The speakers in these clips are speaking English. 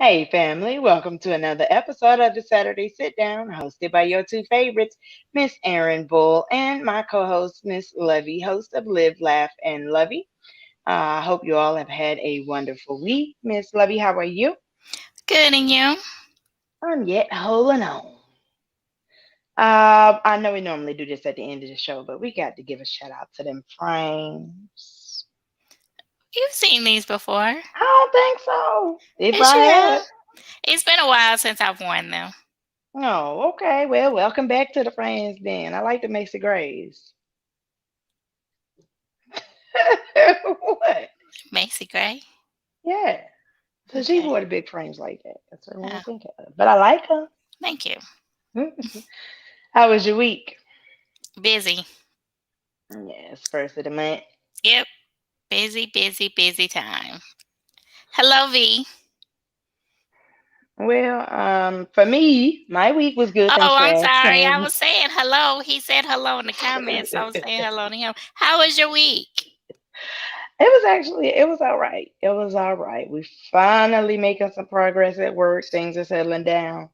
Hey, family, welcome to another episode of the Saturday Sit Down, hosted by your two favorites, Miss Erin Bull and my co host, Miss Lovey, host of Live, Laugh, and Lovey. I hope you all have had a wonderful week. Miss Lovey, how are you? Good, and you? I'm yet holding on. I know we normally do this at the end of the show, but we got to give a shout out to them frames. You've seen these before. I don't think so. If Yes, I you had. have. It's been a while since I've worn them. Oh, okay. Well, welcome back to the frames then. I like the Macy Grays. What? Macy Gray. Yeah. So she Okay. wore the big frames like that. That's what I want Oh, to think of. But I like her. thank you. How was your week? Busy. Yes, first of the month. Yep. Busy, busy, busy time. Hello, V. Well, for me, my week was good. Thanks Oh, for I'm sorry. I asking. was saying hello. He said hello in the comments. I was It saying hello to him. How was your week? it was all right. It was all right. We finally making some progress at work. Things are settling down.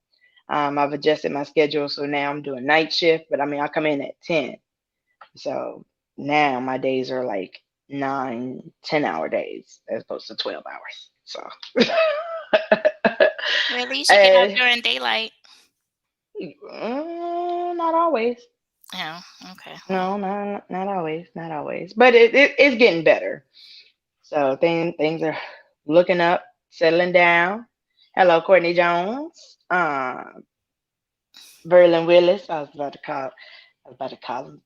I've adjusted my schedule, so now I'm doing night shift. But I mean, I come in at 10. So now my days are like 9, 10 hour days as opposed to 12 hours. So, Well, at least you get out and, during daylight. not always. Oh, okay. Well, No, not always. Not always. But it's getting better. So things are looking up, settling down. Hello, Courtney Jones. Verlin Willis. I was about to call him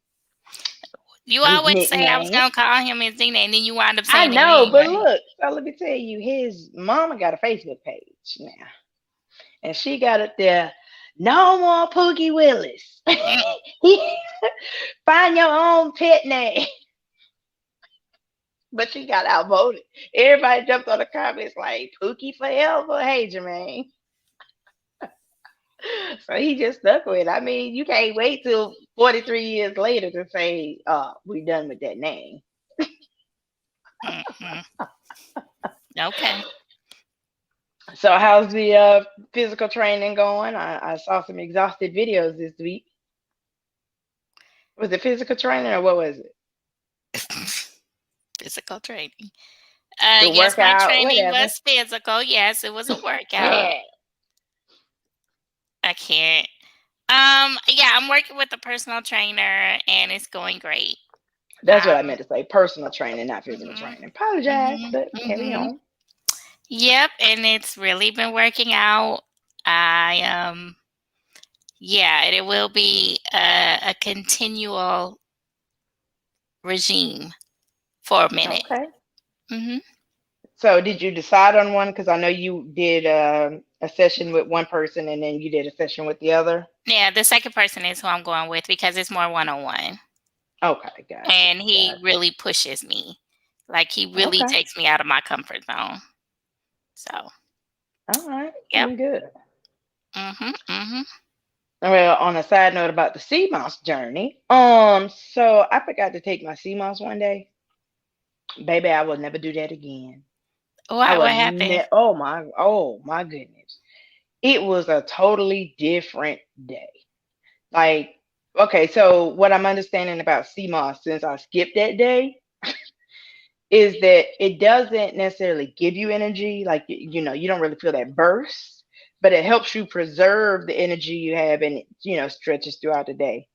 you his always say I was nickname. going to call him his nickname, and then you wind up I saying it know, but anyway. look, so let me tell you, his mama got a Facebook page now, and she got it there. No more Pookie Willis. Mm, Find your own pet name. But she got outvoted. Everybody jumped on the comments like Pookie forever. Hey, Jermaine. So he just stuck with it. I mean, you can't wait till 43 years later to say, we done with that name. mm. Okay. So how's the physical training going? I saw some exhausted videos this week. Was it physical training or what was it? Physical training. The Yes, my workout, training whatever. was physical. Yes, it was a workout. I can't. Yeah, I'm working with a personal trainer and it's going great. That's what I Um, meant to say. Personal training, not physical mhm, training. Apologize, mhm, but carry mhm. on. Yep, and it's really been working out. I yeah, it will be a continual regime for a minute. Okay. Hmm. So did you decide on one? Because I know you did a session with one person and then you did a session with the other. Yeah, the second person is who I'm going with because it's more one on one. Okay, gotcha. And he Gotcha. really pushes me. Like he really Okay. takes me out of my comfort zone. So, All right. yep. Well, good. Mhm. Mhm. Well, on a side note about the sea moss journey, so I forgot to take my sea moss one day. Baby, I will never do that again. I Why? will What happened? ne- oh my goodness. It was a totally different day. Like, okay, so what I'm understanding about sea moss since I skipped that day is that it doesn't necessarily give you energy, like you don't really feel that burst, but it helps you preserve the energy you have and it, stretches throughout the day.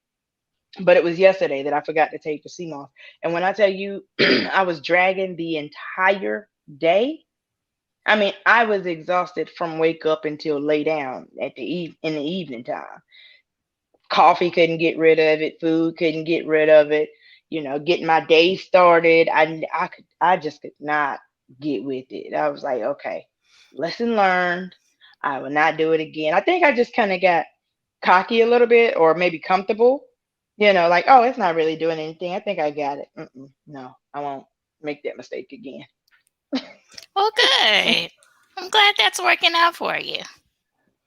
But it was yesterday that I forgot to take the sea moss. And when I tell you I was dragging the entire day, I mean, I was exhausted from wake up until lay down in the evening time. Coffee couldn't get rid of it, food couldn't get rid of it, getting my day started. I just could not get with it. I was like, okay, lesson learned. I will not do it again. I think I just kind of got cocky a little bit or maybe comfortable, like, oh, it's not really doing anything. I think I got it. No, I won't make that mistake again. Well, good. I'm glad that's working out for you.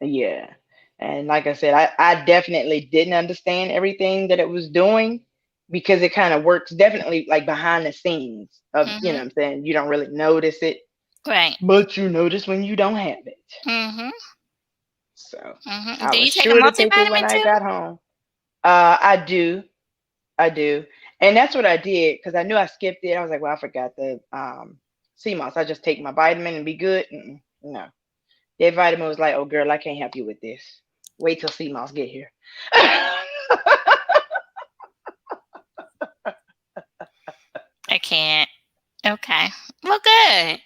Yeah. And like I said, I definitely didn't understand everything that it was doing because it kind of works definitely like behind the scenes of, Mhm. what I'm saying, you don't really notice it. Right. but you notice when you don't have it. Mhm. So Mhm. I Do was you take a sure to take it when multivitamin I too? got home. I do, I do, and that's what I did because I knew I skipped it. I was like, well, I forgot the sea moss. I just take my vitamin and be good. Mm-mm, no, that vitamin was like, oh girl, I can't help you with this. Wait till sea moss get here. I can't. Okay. Well, good.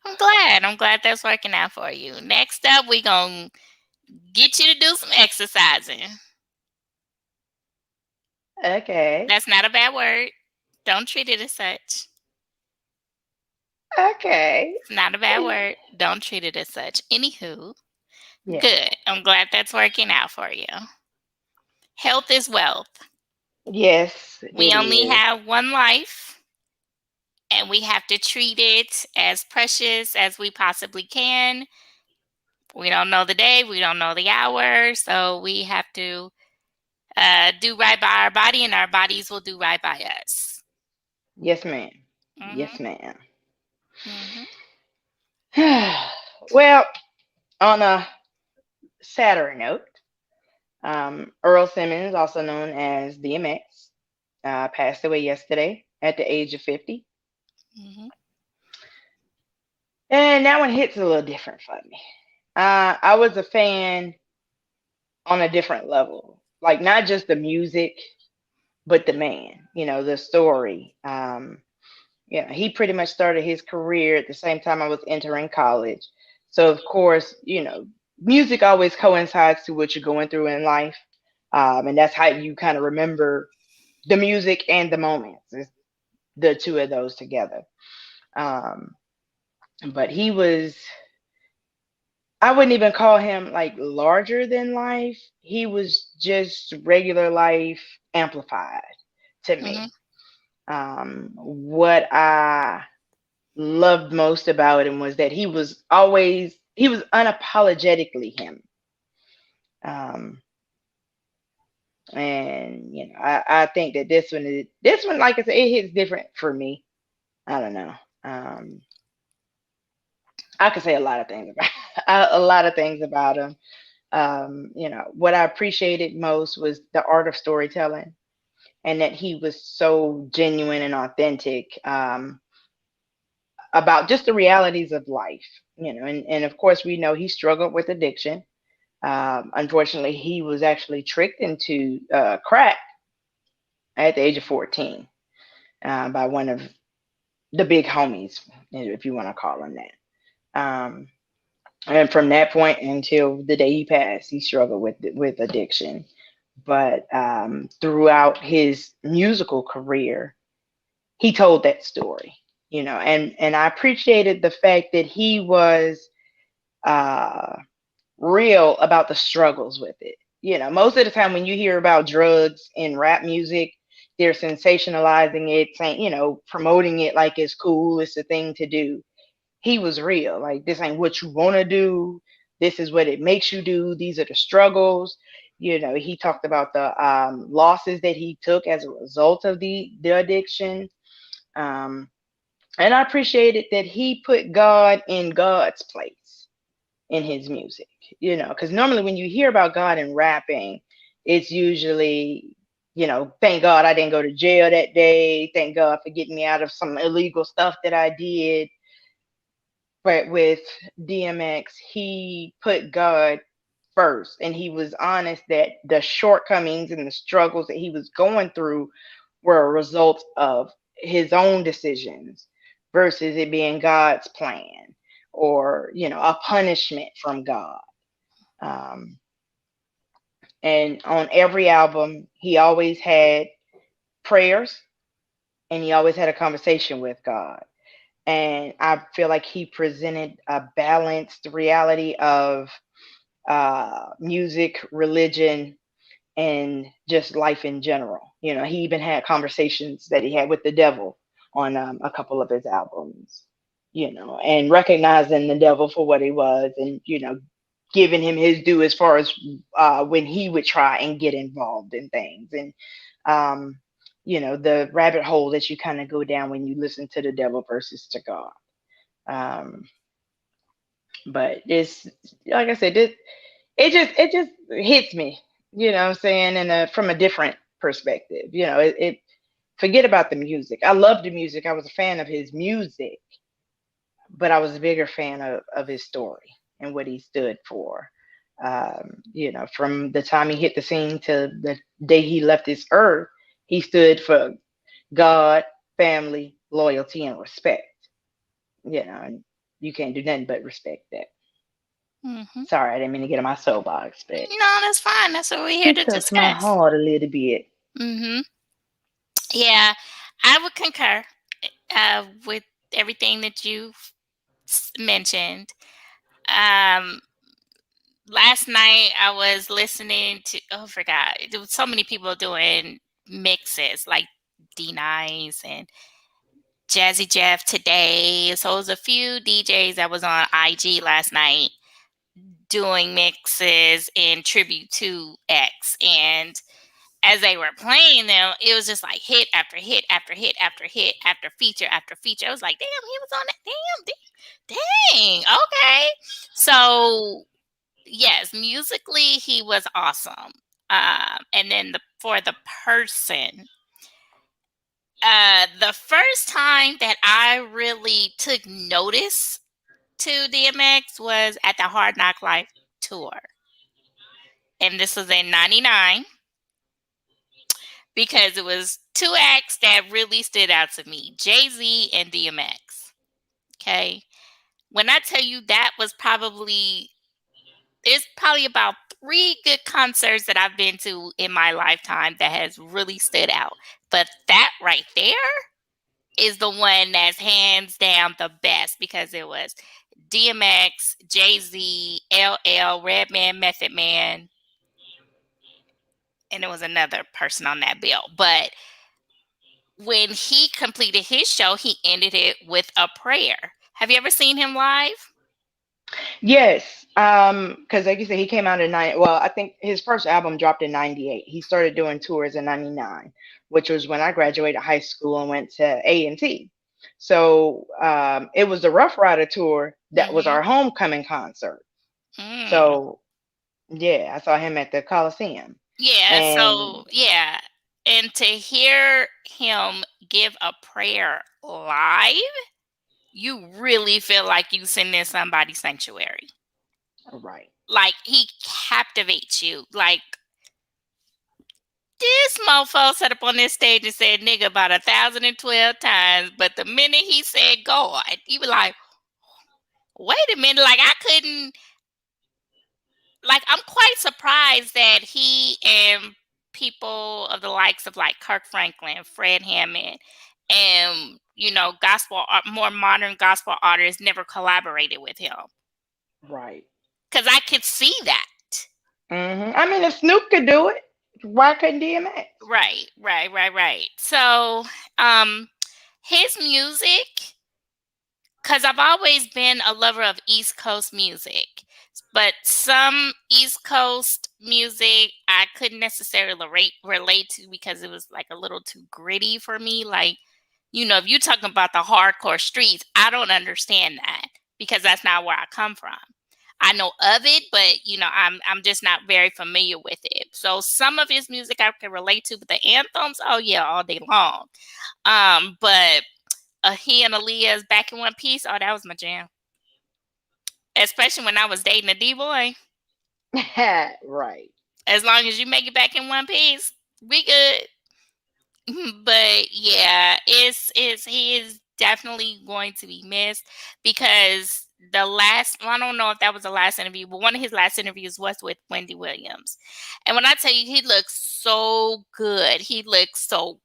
I'm glad. I'm glad that's working out for you. Next up, we gonna get you to do some exercising. Okay, That's not a bad word. Don't treat it as such. okay, It's not a bad word. Don't treat it as such. Anywho, yes, good. I'm glad that's working out for you. Health is wealth. yes, We it only is. have one life, and we have to treat it as precious as we possibly can. We don't know the day, we don't know the hour, so we have to do right by our body, and our bodies will do right by us. Yes, ma'am. Yes, Mhm. ma'am. Mhm. Well, on a sadder note, Earl Simmons, also known as DMX, passed away yesterday at the age of 50. Mhm. And that one hits a little different for me. I was a fan on a different level, like not just the music, but the man, the story. Yeah, he pretty much started his career at the same time I was entering college. So, of course, music always coincides to what you're going through in life. And that's how you kind of remember the music and the moments, is the two of those together. Um, but he was, I wouldn't even call him like larger than life. He was just regular life amplified to Mhm. me. What I loved most about him was that he was unapologetically him. Um, and I think that this one, like I said, it hits different for me. I don't know. Um, I could say a lot of things about a lot of things about him. What I appreciated most was the art of storytelling, and that he was so genuine and authentic about just the realities of life. And of course we know he struggled with addiction. Unfortunately, he was actually tricked into crack at the age of 14 by one of the big homies, if you want to call him that. And from that point until the day he passed, he struggled with addiction. But throughout his musical career, he told that story, and I appreciated the fact that he was uh, real about the struggles with it. Most of the time when you hear about drugs in rap music, they're sensationalizing it, saying, promoting it like it's cool, it's a thing to do. He was real. Like, this ain't what you want to do. This is what it makes you do. These are the struggles. He talked about the losses that he took as a result of the addiction. Um, and I appreciated that he put God in God's place in his music, because normally when you hear about God in rapping, it's usually, thank God I didn't go to jail that day. Thank God for getting me out of some illegal stuff that I did. But with DMX, he put God first, and he was honest that the shortcomings and the struggles that he was going through were a result of his own decisions versus it being God's plan, or a punishment from God. um, and on every album he always had prayers, and he always had a conversation with God. And I feel like he presented a balanced reality of music, religion, and just life in general. He even had conversations that he had with the devil on a couple of his albums, and recognizing the devil for what he was, and, giving him his due as far as when he would try and get involved in things. And, um, the rabbit hole that you kind of go down when you listen to the devil versus to God. Um, but it's like I said, it just hits me, you know what I'm saying, from a different perspective. It forget about the music. I love the music. I was a fan of his music, but I was a bigger fan of his story and what he stood for. From the time he hit the scene to the day he left this earth, he stood for God, family, loyalty, and respect. And you can't do nothing but respect that. Hmm. Sorry, I didn't mean to get on my soapbox, but No, that's fine. That's what we're here he to touched my discuss. heart a little bit. Hmm. Yeah, I would concur with everything that you mentioned. Um, Last night I was listening to, oh, I forgot. There was so many people doing mixes like D Nice and Jazzy Jeff today. So it was a few DJs that was on IG last night doing mixes in tribute to X. And as they were playing them, it was just like hit after hit after hit after hit after feature after feature. I was like, damn, he was on that. Dang. Okay. So yes, musically he was awesome. And then for the person, the first time that I really took notice to DMX was at the Hard Knock Life tour. And this was in 99 because it was two acts that really stood out to me, Jay-Z and DMX. Okay. When I tell you that was probably, it's probably about three good concerts that I've been to in my lifetime that has really stood out. But that right there is the one that's hands down the best because it was DMX, Jay Z, LL, Redman, Method Man, and there was another person on that bill. But when he completed his show, he ended it with a prayer. Have you ever seen him live? Yes, because like you said, he came out in nine. Well, I think his first album dropped in '98. He started doing tours in '99, which was when I graduated high school and went to A&T. So it was the Rough Rider tour that was Mm-hmm. our homecoming concert. Mm. So yeah, I saw him at the Coliseum, Yeah, and so yeah. And to hear him give a prayer live, you really feel like you sitting in somebody's sanctuary. right, Like he captivates you. Like this mofo sat up on this stage and said nigga about 1,012 times, but the minute he said God, you be like, wait a minute, like I couldn't, like I'm quite surprised that he and people of the likes of like Kirk Franklin, Fred Hammond, and more modern gospel artists never collaborated with him right. because I could see that. I mean, if Snoop could do it, why couldn't DMX? Right, right, right, right. So, um, his music, because I've always been a lover of East Coast music, but some East Coast music I couldn't necessarily relate to because it was like a little too gritty for me. Like, if you're talking about the hardcore streets, I don't understand that because that's not where I come from. I know of it, but I'm just not very familiar with it. So some of his music I can relate to, but the anthems, oh yeah, all day long. But he and Aaliyah's Back in One Piece, oh that was my jam. Especially when I was dating a D boy. Right. As long as you make it back in one piece, we good. But yeah, it's he is definitely going to be missed because the last, well, I don't know if that was the last interview, but one of his last interviews was with Wendy Williams. And when I tell you he looks so good, he looks so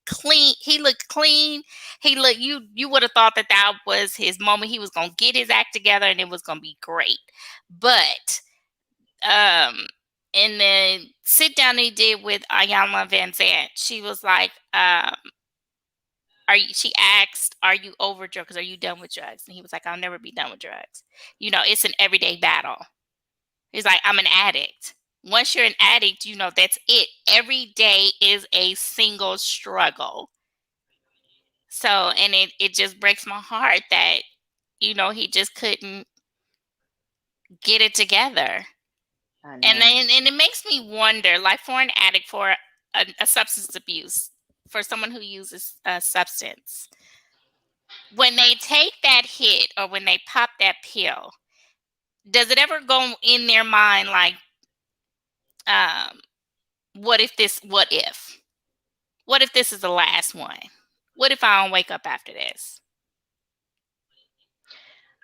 clean. He looked clean. He looked, you would have thought that that was his moment. He was going to get his act together and it was going to be great. But um and then sit down they did with Ayala Van Zant. She was like, she asked, are you over drugs? Are you done with drugs? And he was like, I'll never be done with drugs. It's an everyday battle. He's like, I'm an addict. Once you're an addict, that's it. Every day is a single struggle. So, and it just breaks my heart that he just couldn't get it together. I And know. then and it makes me wonder, like for an addict, for a substance abuse, for someone who uses a substance, when they take that hit or when they pop that pill, does it ever go in their mind like, um, what if this? What if this is the last one? What if I don't wake up after this?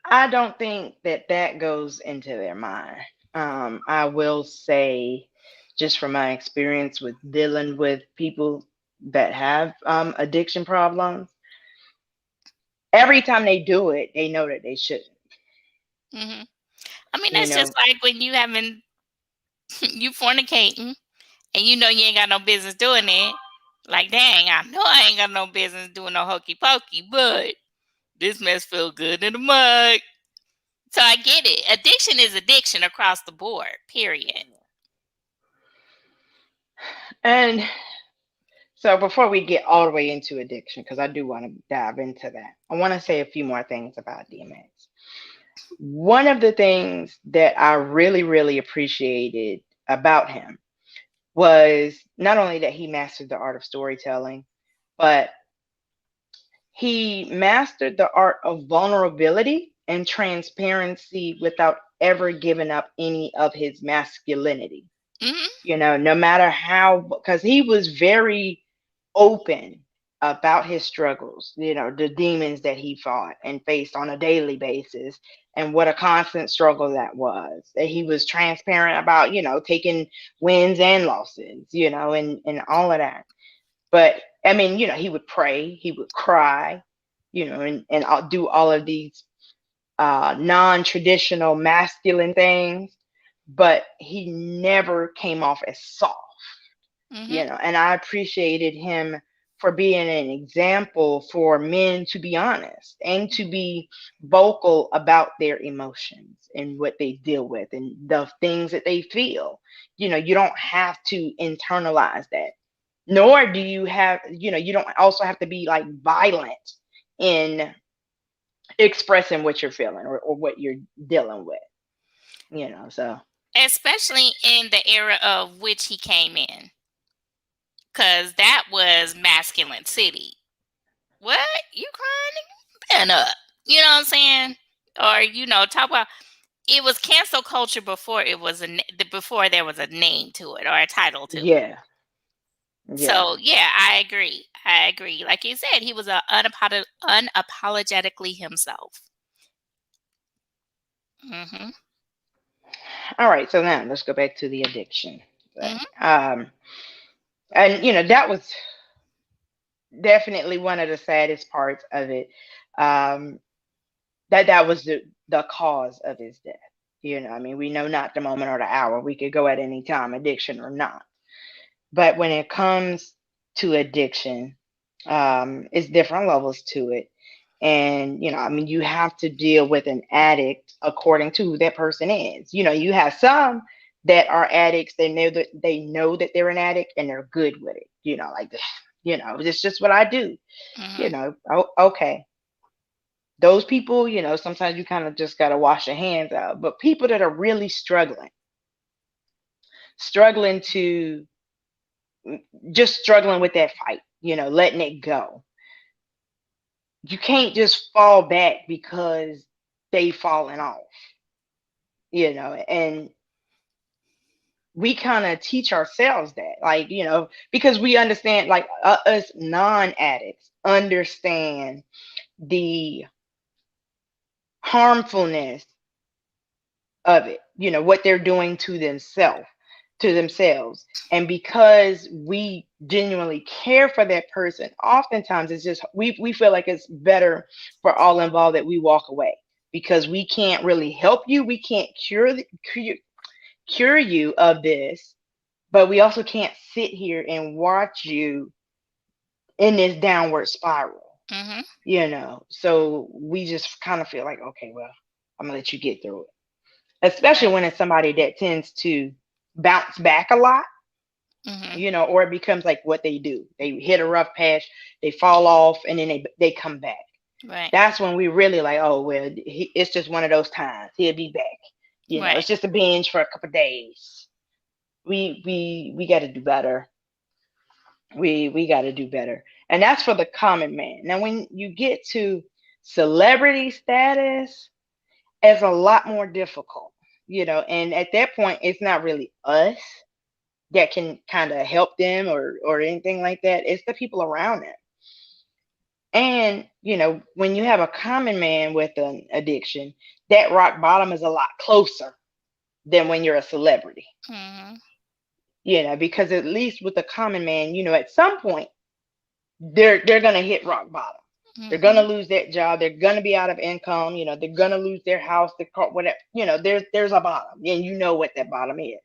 I don't think that that goes into their mind. I will say, just from my experience with dealing with people that have addiction problems, every time they do it, they know that they shouldn't. Hmm. I mean, You that's just know, like when you having you fornicating and you ain't got no business doing it. Like, dang, I know I ain't got no business doing no hokey pokey, but this mess feel good in the mug. So I get it. Addiction is addiction across the board. Period. and so before we get all the way into addiction, because I do want to dive into that, I want to say a few more things about DMX. One of the things that I really, really appreciated about him was not only that he mastered the art of storytelling, but he mastered the art of vulnerability and transparency without ever giving up any of his masculinity. Hmm. No matter how, because he was very open about his struggles, the demons that he fought and faced on a daily basis, and what a constant struggle that was. That he was transparent about, taking wins and losses, and all of that. But I mean, he would pray, he would cry, and do all of these non-traditional masculine things, but he never came off as soft, Hmm. and I appreciated him for being an example for men to be honest and to be vocal about their emotions and what they deal with and the things that they feel. You don't have to internalize that, nor do you have, you don't also have to be like violent in expressing what you're feeling, or what you're dealing with, so Especially in the era of which he came in. Because that was masculine city. What? You crying? Man up. You know what I'm saying? Or, talk about it was cancel culture before it was before there was a name to it or a title to it. yeah, yeah. So yeah, I agree. I agree. Like you said, he was unapologetically himself. Hmm. All right, so now let's go back to the addiction thing. Hmm. And that was definitely one of the saddest parts of it. um that was the cause of his death. I mean, we know not the moment or the hour. We could go at any time, addiction or not. But when it comes to addiction, it's different levels to it. And, I mean, you have to deal with an addict according to who that person is. You have some that are addicts, they know that they're an addict and they're good with it. Like, it's just what I do. Hmm. Okay. Those people, sometimes you kind of just got to wash your hands out. But people that are really struggling to just struggling with that fight, letting it go. You can't just fall back because they've fallen off, and we kind of teach ourselves that, like, because we understand, like, us non-addicts understand the harmfulness of it, what they're doing to themselves. And because we genuinely care for that person, oftentimes it's just we feel like it's better for all involved that we walk away, because we can't really help you, we can't cure you of this, but we also can't sit here and watch you in this downward spiral, Hmm. so we just kind of feel like, okay, well, I'm gonna let you get through it, especially Right. when it's somebody that tends to bounce back a lot, Hmm. or it becomes like what they do. They hit a rough patch, they fall off, and then they come back. Right. That's when we really like, oh well, it's just one of those times. He'll be back. Right. It's just a binge for a couple of days. We got to do better. We got to do better, and that's for the common man. Now, when you get to celebrity status, it's a lot more difficult. And at that point, it's not really us that can kind of help them or anything like that. It's the people around them. And, when you have a common man with an addiction, that rock bottom is a lot closer than when you're a celebrity, Mhm. because at least with a common man, at some point they're going to hit rock bottom. They're going to Mhm. lose that job. They're going to be out of income. They're going to lose their house, their car, whatever. There's a bottom, and you know what that bottom is.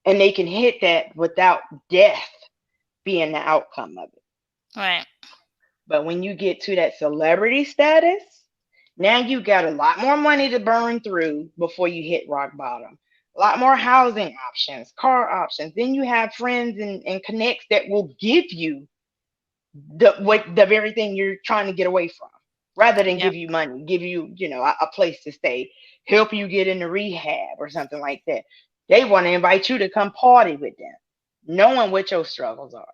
And they can hit that without death being the outcome of it. Right. But when you get to that celebrity status, now you got a lot more money to burn through before you hit rock bottom. A lot more housing options, car options. Then you have friends and connects that will give you the very thing you're trying to get away from, rather than Yep. give you money, give you, a place to stay, help you get into rehab or something like that. They want to invite you to come party with them, knowing what your struggles are.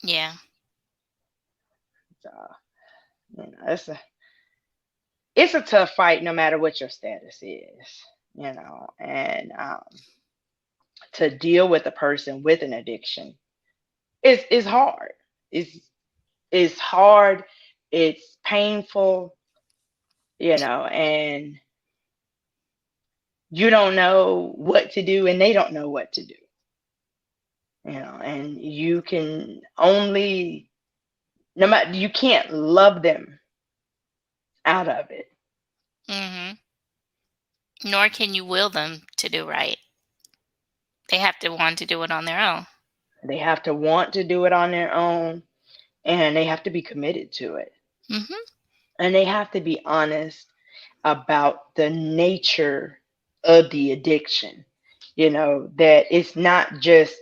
Yeah. So, it's a tough fight no matter what your status is, and to deal with a person with an addiction is hard. It's hard. It's painful, and you don't know what to do, and they don't know what to do, and you can only, no matter, you can't love them out of it. Mhm. Nor can you will them to do right. They have to want to do it on their own. They have to want to do it on their own, and they have to be committed to it, Mhm. and they have to be honest about the nature of the addiction. That it's not just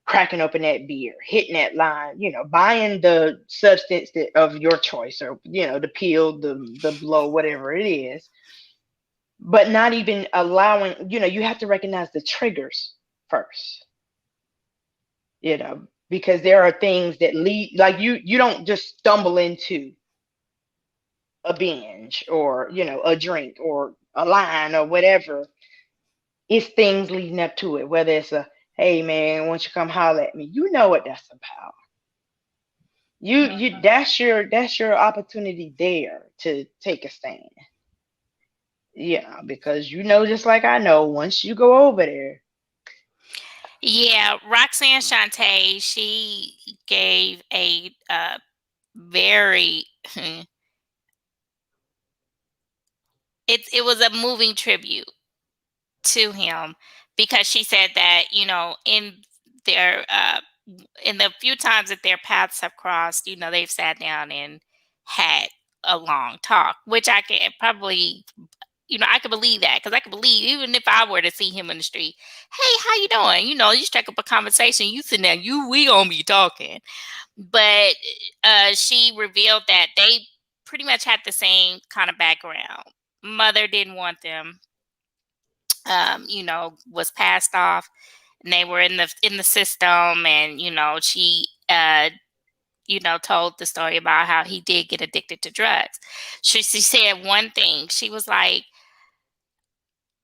cracking open that beer, hitting that line, buying the substance of your choice, or the pill, the blow, whatever it is, but not even allowing. You have to recognize the triggers first. Because there are things that lead, like you don't just stumble into a binge, or a drink, or a line, or whatever. It's things leading up to it, whether it's a, hey man, why don't you come holler at me, what that's about. That's your opportunity there to take a stand. Because just like I know, once you go over there. Yeah, Roxanne Shante, she gave a very it was a moving tribute to him, because she said that, their in the few times that their paths have crossed, they've sat down and had a long talk, which I can probably, I could believe that, because I could believe, even if I were to see him in the street, hey, how you doing? You strike up a conversation, you sitting there, we gonna be talking. But she revealed that they pretty much had the same kind of background. Mother didn't want them, was passed off, and they were in the system, and she told the story about how he did get addicted to drugs. She said one thing. She was like,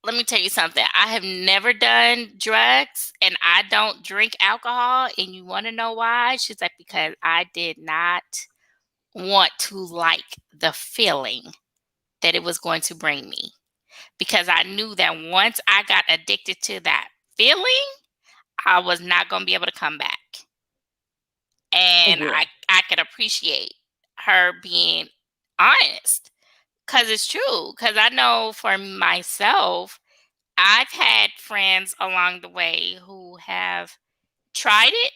let me tell you something. I have never done drugs, and I don't drink alcohol. And you want to know why? She's like, because I did not want to like the feeling that it was going to bring me. Because I knew that once I got addicted to that feeling, I was not going to be able to come back. And Yeah. I could appreciate her being honest, because it's true. Because I know for myself, I've had friends along the way who have tried it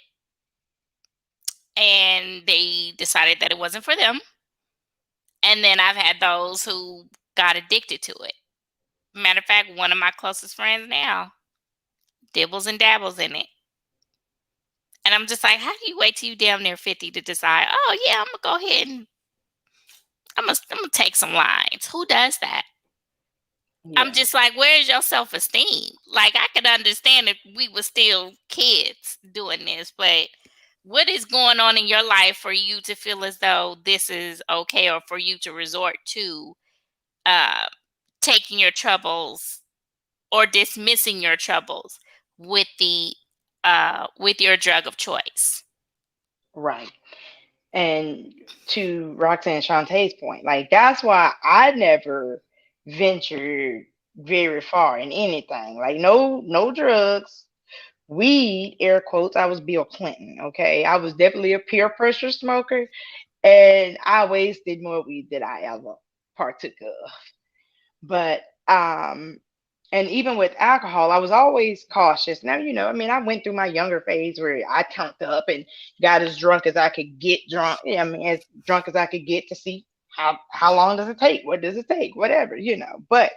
and they decided that it wasn't for them. And then I've had those who got addicted to it. Matter of fact, one of my closest friends now dibbles and dabbles in it. And I'm just like, how do you wait till you damn near 50 to decide, oh, yeah, I'm going to go ahead and I'm gonna take some lines. Who does that? I'm Yeah. just like, where's your self esteem? Like, I could understand if we were still kids doing this, but what is going on in your life for you to feel as though this is okay, or for you to resort to uh, taking your troubles or dismissing your troubles with the with your drug of choice? Right. And to Roxanne Shantae's point, like that's why I never ventured very far in anything. Like no drugs, weed, air quotes. I was Bill Clinton, okay? I was definitely a peer pressure smoker, and I wasted more weed than I ever partook of. But and even with alcohol, I was always cautious. Now, I mean, I went through my younger phase where I turned up and got as drunk as I could get drunk. Yeah, I mean, as drunk as I could get to see how long does it take? What does it take? Whatever. But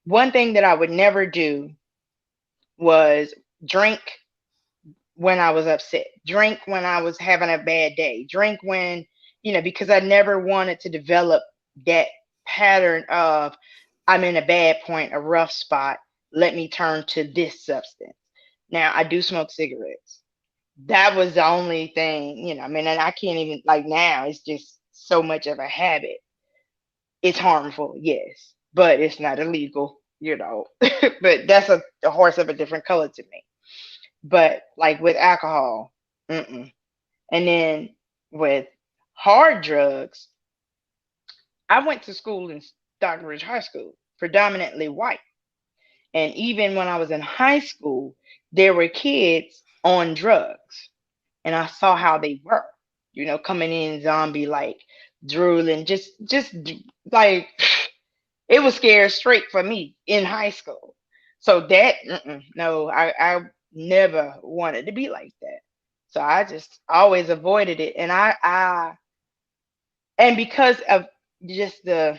one thing that I would never do was drink when I was upset, drink when I was having a bad day, drink because I never wanted to develop that pattern of I'm in a bad point, a rough spot. Let me turn to this substance. Now, I do smoke cigarettes. That was the only thing. I mean, and I can't even, like, now, it's just so much of a habit. It's harmful, yes, but it's not illegal. But that's a horse of a different color to me. But like with alcohol, mm-mm. And then with hard drugs, I went to school in Stockbridge High School, predominantly white. And even when I was in high school, there were kids on drugs. And I saw how they were, coming in zombie like drooling, just like it was scared straight for me in high school. So that, no, I never wanted to be like that. So I just always avoided it. And because of just the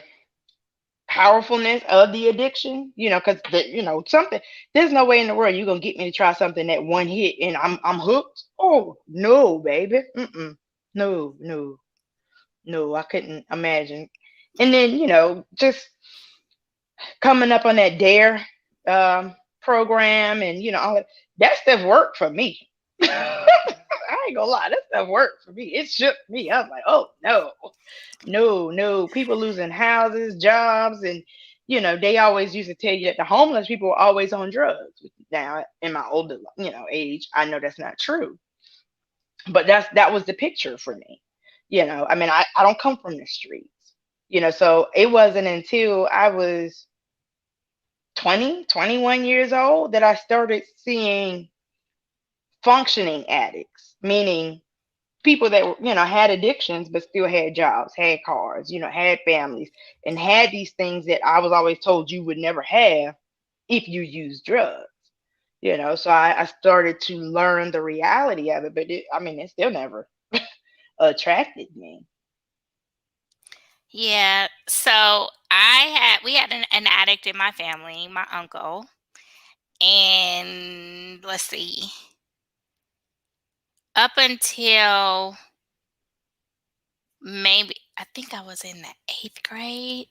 powerfulness of the addiction, because something, there's no way in the world you're gonna get me to try something that one hit and I'm hooked. Oh no, baby. No, no, no, I couldn't imagine. And then, just coming up on that dare program and all that stuff worked for me. I ain't gonna lie, that stuff worked for me. It shook me. I was like, oh no, no, no. People losing houses, jobs, and they always used to tell you that the homeless people were always on drugs. Now, in my older age, I know that's not true, but that was the picture for me. I mean, I don't come from the streets. So it wasn't until I was 20, 21 years old that I started seeing functioning addicts, meaning people that had addictions but still had jobs, had cars, had families, and had these things that I was always told you would never have if you use drugs. So I started to learn the reality of it, but I mean, it still never attracted me. Yeah. So we had an addict in my family, my uncle, and let's see, up until maybe I think I was in the eighth grade.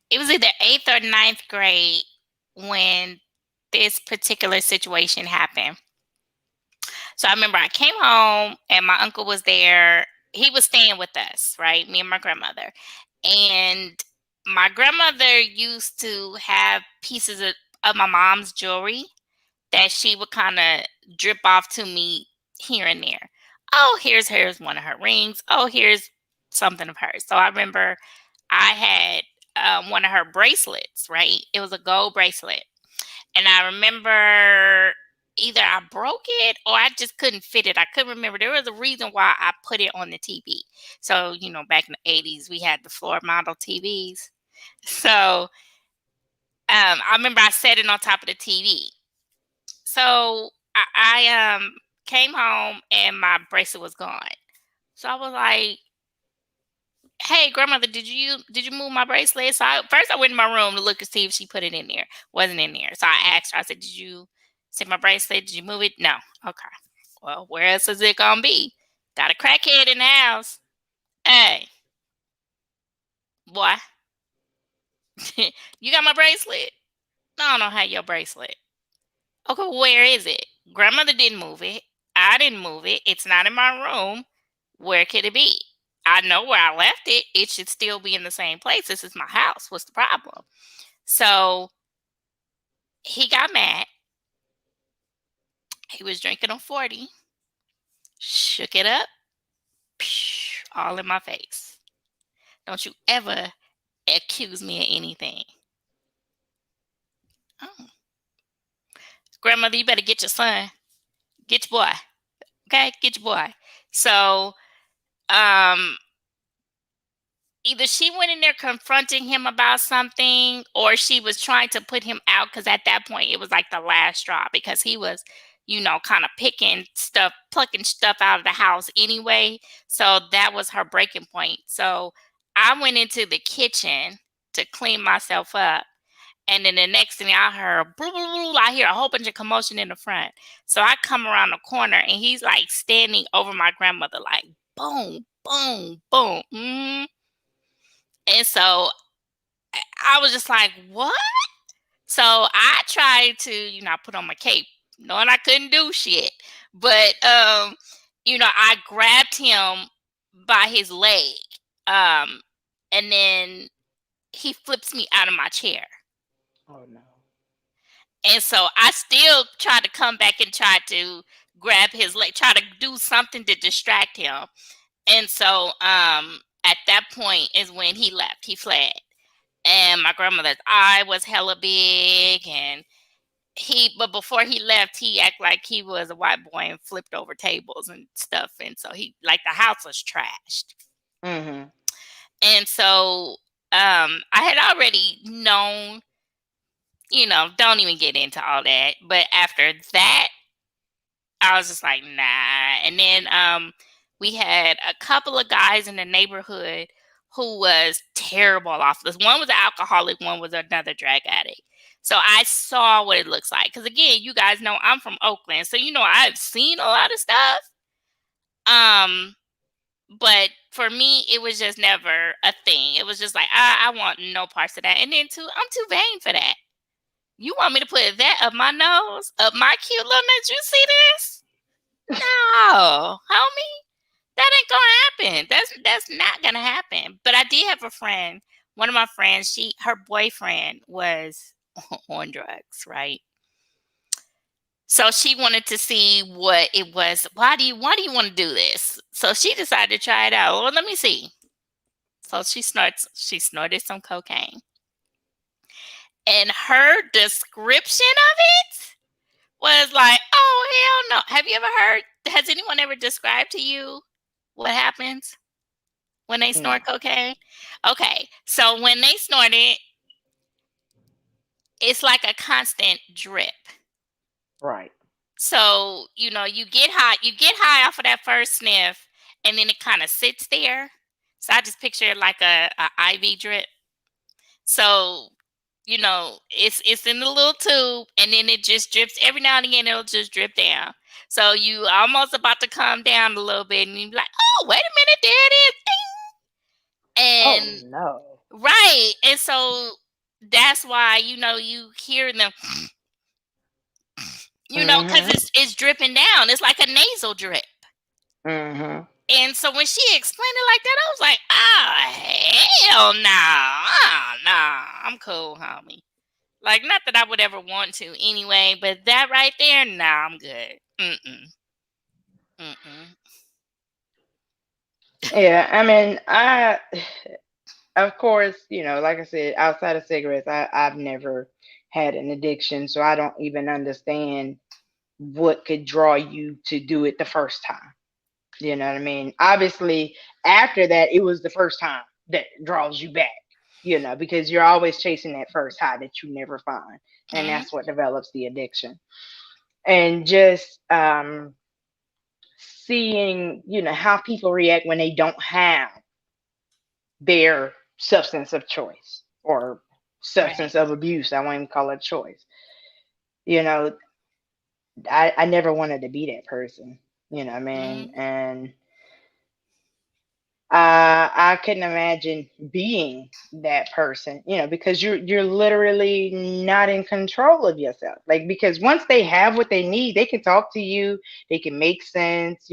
It was either eighth or ninth grade when this particular situation happened. So I remember I came home and my uncle was there. He was staying with us, right? Me and my grandmother. And my grandmother used to have pieces of my mom's jewelry that she would kind of drip off to me here and there. Oh, here's one of her rings. Oh, here's something of hers. So I remember I had one of her bracelets, right? It was a gold bracelet. And I remember either I broke it or I just couldn't fit it. I couldn't remember. There was a reason why I put it on the TV. So, back in the 80s, we had the floor model TVs. So I remember I set it on top of the TV. So I came home and my bracelet was gone. So I was like, "Hey, grandmother, did you move my bracelet?" So first I went in my room to look to see if she put it in there. Wasn't in there. So I asked her. I said, "Did you take my bracelet? Did you move it?" No. Okay. Well, where else is it gonna be? Got a crackhead in the house. Hey. Boy, you got my bracelet? No, I don't have your bracelet. Okay, where is it? Grandmother didn't move it. I didn't move it. It's not in my room. Where could it be? I know where I left it. It should still be in the same place. This is my house. What's the problem? So he got mad. He was drinking a 40, shook it up, all in my face. Don't you ever accuse me of anything. Oh, grandmother, you better get your son. Get your boy. Okay? Get your boy. So, um, either she went in there confronting him about something or she was trying to put him out because at that point it was like the last straw because he was, kind of picking stuff, plucking stuff out of the house anyway. So that was her breaking point. So I went into the kitchen to clean myself up. And then the next thing I heard, boo, boo, boo, I hear a whole bunch of commotion in the front. So I come around the corner and he's like standing over my grandmother, like boom, boom, boom. And so I was just like, what? So I tried to, put on my cape, knowing I couldn't do shit. But, I grabbed him by his leg. Um, and then he flips me out of my chair. Oh no. And so I still tried to come back and try to grab his leg, try to do something to distract him. And so at that point is when he left. He fled. And my grandmother's eye was hella big, and but before he left, he acted like he was a white boy and flipped over tables and stuff, and so he, like, the house was trashed. Mhm. And so I had already known, don't even get into all that, but after that I was just like, nah. And then we had a couple of guys in the neighborhood who was terrible off this. One was an alcoholic, one was another drug addict. So I saw what it looks like. Because again, you guys know I'm from Oakland. So, I've seen a lot of stuff. But for me, it was just never a thing. It was just like, I want no parts of that. And then too, I'm too vain for that. You want me to put that up my nose, up my cute little nose? You see this? No, homie, that ain't gonna happen. That's not gonna happen. But I did have a friend. One of my friends, her boyfriend was on drugs, right? So she wanted to see what it was. Why do you want to do this? So she decided to try it out. Well, let me see. So she snorted some cocaine. And her description of it was like, oh hell no. Have you ever heard, has anyone ever described to you what happens when they No. snort cocaine? Okay. So when they snort it, it's like a constant drip. Right. So, you get high off of that first sniff and then it kind of sits there. So I just picture it like a IV drip. So, it's in the little tube and then it just drips every now and again, it'll just drip down. So you almost about to calm down a little bit and you're like, oh, wait a minute, there it is. Oh And no. right. And so that's why, you hear them, because Mhm. it's dripping down. It's like a nasal drip. Mhm. And so when she explained it like that, I was like, oh, hell no. Oh, no. I'm cool, homie. Like, not that I would ever want to anyway, but that right there, nah, I'm good. Mm-mm. Mm-mm. Yeah, I mean, of course, like I said, outside of cigarettes, I've never had an addiction, so I don't even understand what could draw you to do it the first time. You know what I mean? Obviously, after that, it was the first time that draws you back, because you're always chasing that first high that you never find. And Mm-hmm. that's what develops the addiction. And just seeing, how people react when they don't have their substance of choice or Right. substance of abuse. I won't even call it choice. You know, I never wanted to be that person, what I mean? Mm-hmm. And I couldn't imagine being that person, because you're literally not in control of yourself. Like, because once they have what they need, they can talk to you, they can make sense,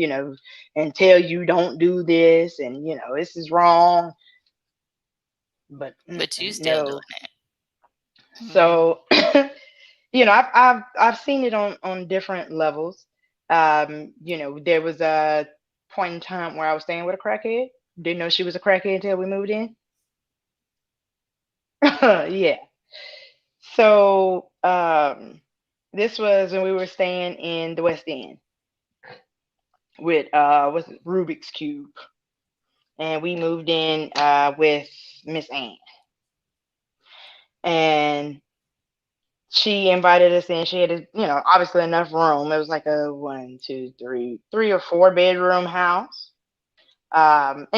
and tell you don't do this, and this is wrong. But But you still doing no. it. Mm. So I've seen it on different levels. There was a point in time where I was staying with a crackhead. Didn't know she was a crackhead until we moved in. Yeah. So this was when we were staying in the West End with what's it, Rubik's Cube, and we moved in with Miss Ann, and she invited us in. She had, obviously enough room. It was like a one, two, three or four bedroom house. And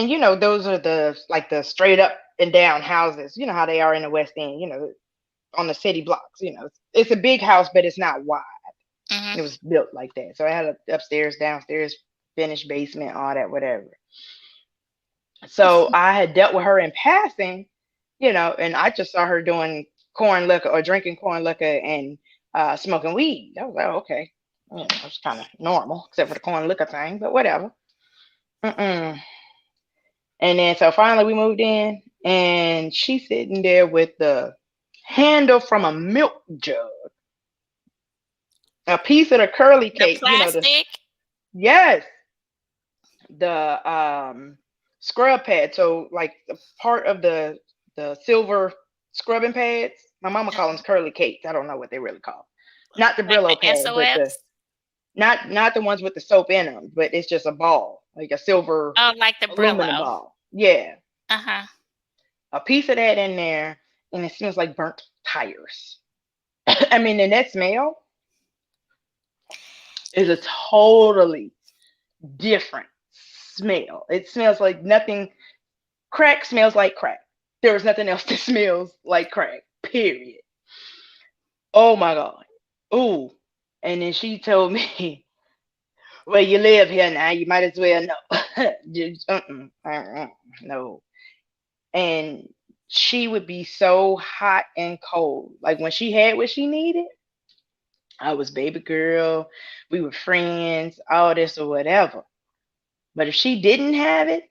those are the straight up and down houses. You know how they are in the West End. On the city blocks. It's a big house, but it's not wide. Mhm. It was built like that. So I had a upstairs, downstairs, finished basement, all that, whatever. So I had dealt with her in passing, and I just saw her doing corn liquor or drinking corn liquor and smoking weed. I was like, oh, okay. It was kind of normal, except for the corn liquor thing, but whatever. Mm-mm. And then so finally we moved in, and she's sitting there with the handle from a milk jug, a piece of the curly The cake, plastic. yes, the scrub pad. So like the part of the silver scrubbing pads. My mama calls them curly cakes. I don't know what they really call. Not the Like the Brillo pad, but the SOS. not the ones with the soap in them, but it's just a ball, like a silver Oh, like the aluminum Brillo. ball. Yeah, Uh-huh. a piece of that in there, and it smells like burnt tires. I mean, and that smell is a totally different smell. It smells like nothing. Crack smells like crack. There is nothing else that smells like crack. Period. Oh my god. Ooh. And then she told me, "Well, you live here now. You might as well know." Just, no. And she would be so hot and cold. Like when she had what she needed, I was baby girl. We were friends, all this or whatever. But if she didn't have it,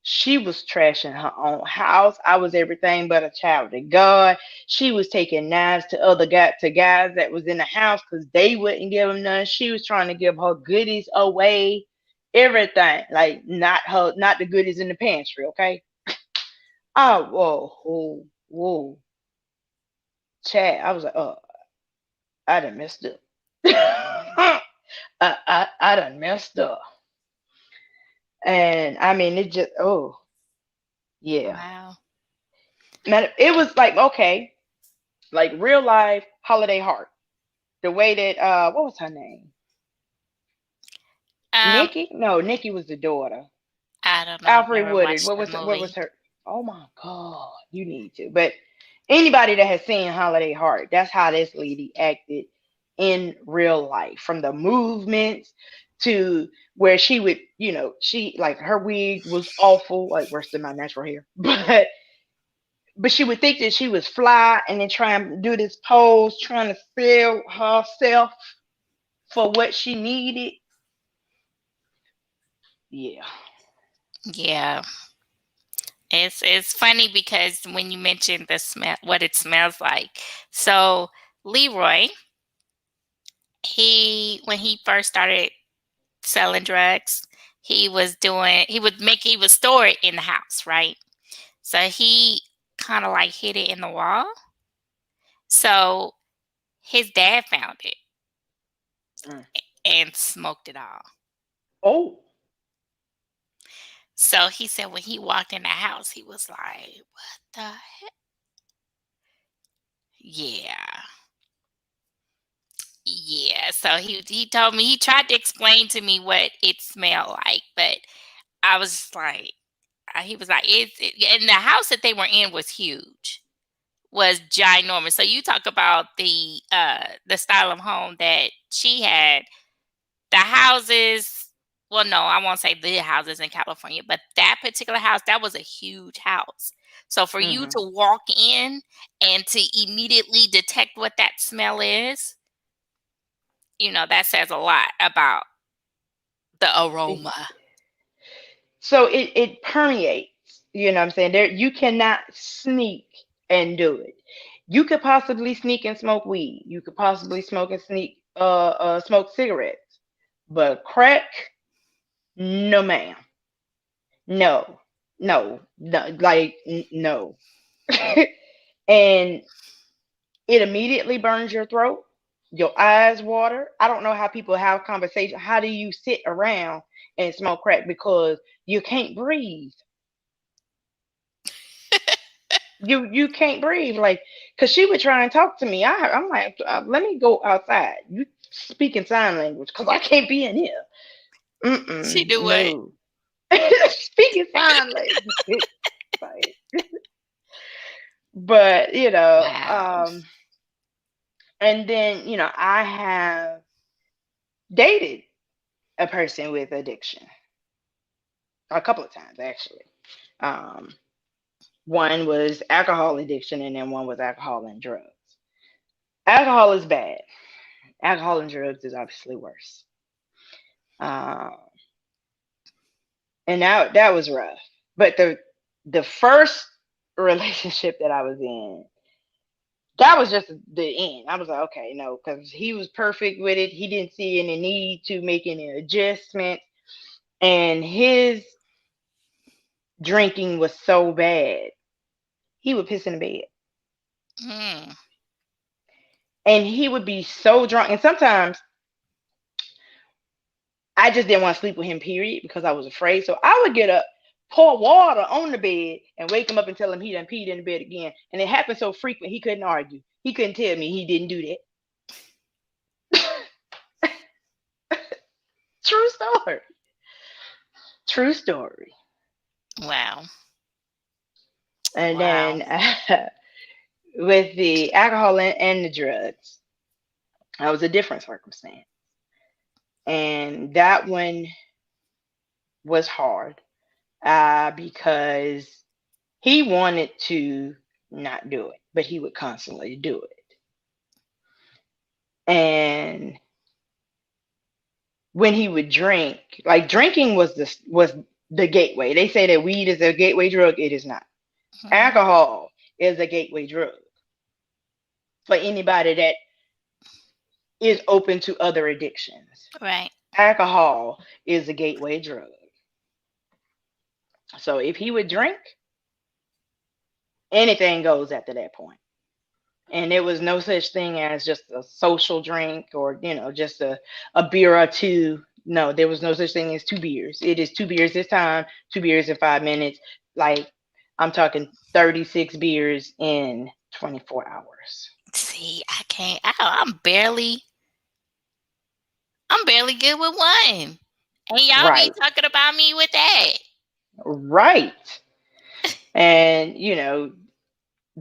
she was trashing her own house. I was everything but a child of God. She was taking knives to guys that was in the house because they wouldn't give them none. She was trying to give her goodies away, everything. Like not the goodies in the pantry. Okay. Oh, whoa, whoa, Chad. I was like, oh, I done messed up. I done messed up. And I mean, it just, oh, yeah. Wow. Man, it was like, okay, like real life Holiday Heart. The way that what was her name? Um, Nikki? No, Nikki was the daughter. I don't know. I've Alfred never Woodard. watched What the was movie. her? Oh my God, you need to. But anybody that has seen Holiday Heart, that's how this lady acted in real life. From the movements to where she would, she like her wig was awful, like worse than my natural hair. But she would think that she was fly and then try and do this pose, trying to sell herself for what she needed. Yeah. Yeah. It's funny because when you mentioned the smell, what it smells like. So Leroy, he when he first started selling drugs, he would store it in the house, right? So he kind of like hid it in the wall. So his dad found it Mm. and smoked it all. Oh. So he said when he walked in the house, he was like, "What the yeah." Yeah, so he told me he tried to explain to me what it smelled like, but I was just like, he was like, and the house that they were in was huge, was ginormous. So you talk about the style of home that she had. The houses well, no, I won't say the houses in California, but that particular house, that was a huge house. So for you Hmm. to walk in and to immediately detect what that smell is, that says a lot about the aroma. So it permeates. You know what I'm saying? There, you cannot sneak and do it. You could possibly sneak and smoke weed. You could possibly smoke and smoke cigarettes. But crack, no ma'am. No. No. No, like no. And it immediately burns your throat. Your eyes water. I don't know how people have conversation. How do you sit around and smoke crack because you can't breathe? You can't breathe, like, because she would try and talk to me. I'm like, let me go outside. You speaking sign language because I can't be in here. She Mm-mm, do what? no. Speaking sign language. Like, but Wow. and then I have dated a person with addiction a couple of times actually. Um, One was alcohol addiction, and then one was alcohol and drugs. Alcohol is bad. Alcohol and drugs is obviously worse. Um, and that was rough. But the first relationship that I was in, that was just the end. I was like, okay, no, because he was perfect with it. He didn't see any need to make any adjustment, and his drinking was so bad, he would piss in the bed, Mm. and he would be so drunk. And sometimes I just didn't want to sleep with him, period, because I was afraid. So I would get up, pour water on the bed, and wake him up and tell him he done peed in the bed again. And it happened so frequent he couldn't argue. He couldn't tell me he didn't do that. True story. True story. Wow. And Wow. then with the alcohol and the drugs, that was a different circumstance. And that one was hard because he wanted to not do it, but he would constantly do it. And when he would drink, like drinking was the gateway. They say that weed is a gateway drug. It is not. Mhm. Alcohol is a gateway drug for anybody that is open to other addictions. Right. Alcohol is a gateway drug. So if he would drink, anything goes after that point. And there was no such thing as just a social drink or just a beer or two. No, there was no such thing as two beers. It is two beers this time, two beers in 5 minutes. Like, I'm talking 36 beers in 24 hours. See, I can't. I'm barely good with one, and y'all be Right. talking about me with that. Right. And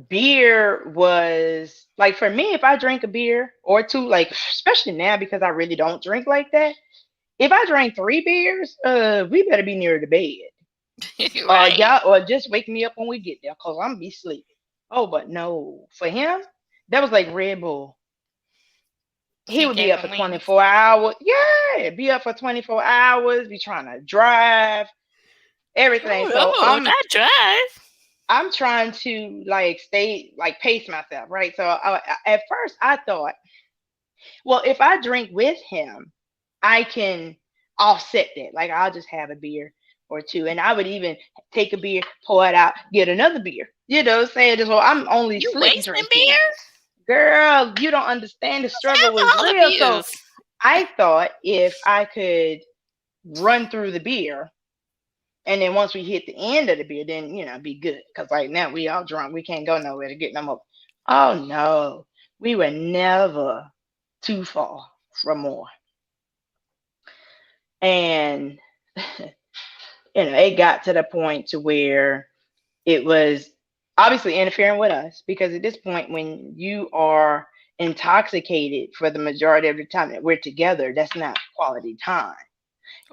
beer was like, for me, if I drink a beer or two, like especially now because I really don't drink like that. If I drank three beers, we better be near the bed. Right. Y'all, or just wake me up when we get there, cause I'm be sleeping. Oh, but no, for him, that was like Red Bull. He He would be gave up for him wings. 24 hours. Yeah, be up for 24 hours. Be trying to drive everything. So Oh, I'm not drive. I'm trying to like stay like pace myself, right? So at first I thought, well, if I drink with him, I can offset that. Like, I'll just have a beer or two, and I would even take a beer, pour it out, get another beer. Saying this, well, I'm only You split wasting drinking. beer? Girl, you don't understand. The That's struggle was alcohol real. So abuse. I thought if I could run through the beer, and then once we hit the end of the beer, then be good. Because right now we all drunk, we can't go nowhere to get no more. Oh no, we were never too far from more. And it got to the point to where it was obviously interfering with us, because at this point, when you are intoxicated for the majority of the time that we're together, that's not quality time.